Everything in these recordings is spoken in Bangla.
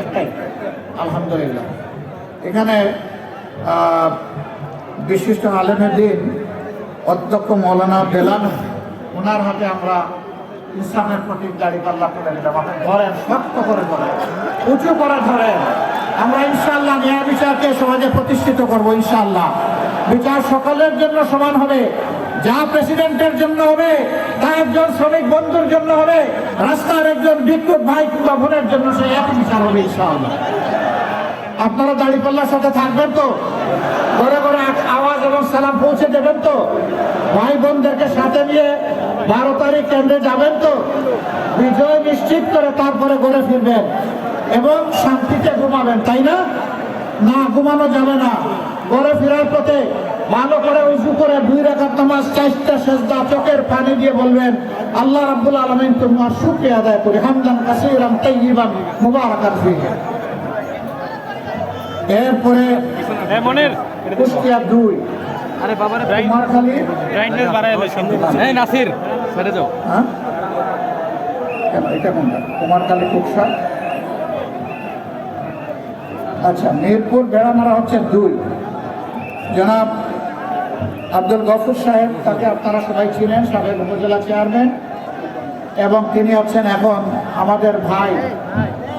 একটাই, আলহামদুলিল্লাহ। এখানে বিশিষ্ট আলেমের দিন অধ্যক্ষ মৌলানা বেলাল, ওনার হাতে আমরা ইসলামের প্রতীক দাঁড়িপাল্লা তুলে দিলাম। আপনি ধরেন, শক্ত করে ধরেন, উঁচু করে ধরেন। আমরা ইনশাআল্লাহ ন্যায় বিচারকে সমাজে প্রতিষ্ঠিত করবো। ইনশাআল্লাহ বিচার সকলের জন্য সমান হবে। যা প্রেসিডেন্টের জন্য হবে, তা একজন শ্রমিক বন্ধুর জন্য হবে, রাস্তার একজন ভিক্ষুক ভাই কিংবা বোনের জন্য সে একই বিচার হবে ইনশাআল্লাহ। আপনারা দাঁড়িপাল্লার সাথে থাকবেন তো? ঘরে ঘরে আওয়াজ এবং সালাম পৌঁছে দেবেন তো? ভাই বোনদেরকে সাথে নিয়ে 12 তারিখ কেন্দ্রে যাবেন তো? বিজয় নিশ্চিত করে তারপরে ঘরে ফিরবেন এবং শান্তিতে ঘুমাবেন, তাই না? না, ঘুমানো যাবে না। ঘরে ফেরার পথে ভালো করে উযু করে 2 রাকাত নামাজ, 4টা সেজদা, চোখের পানি দিয়ে বলবেন, আল্লাহ রাব্বুল আলামিন তোমার শুকরিয়া আদায় করি, হামদান কাসীরান তাইয়িবান মুবারাকান ফীহি। এরপরে কুষ্টিয়া 2, আরে বাবারে কুমারখালী, ব্রাইটনেস বাড়ায় লই শান্তি। এই নাসির ছেড়ে যাও। হ্যাঁ কেন, এটা কোনটা? কুমারখালী, কুকসা। আচ্ছা, মিরপুর বেড়ামারা হচ্ছে 2। জনাব আব্দুল গফুর সাহেব, তাকে আপনারা সবাই চিনেন, সাবেক উপজেলা চেয়ারম্যান, এবং তিনি হচ্ছেন এখন আমাদের ভাই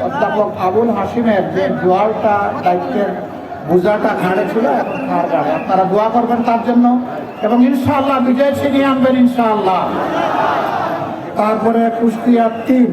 অধ্যাপক আবুল হাসিমের যে জোয়ালটা দায়িত্বের বোঝাটা ঘাড়ে ছিল, এখন তার ঘাড়ে। আপনারা দোয়া করবেন তার জন্য এবং ইনশাআল্লাহ বিজয় ছিনিয়ে আনবেন ইনশাআল্লাহ। তারপরে কুষ্টিয়া 3,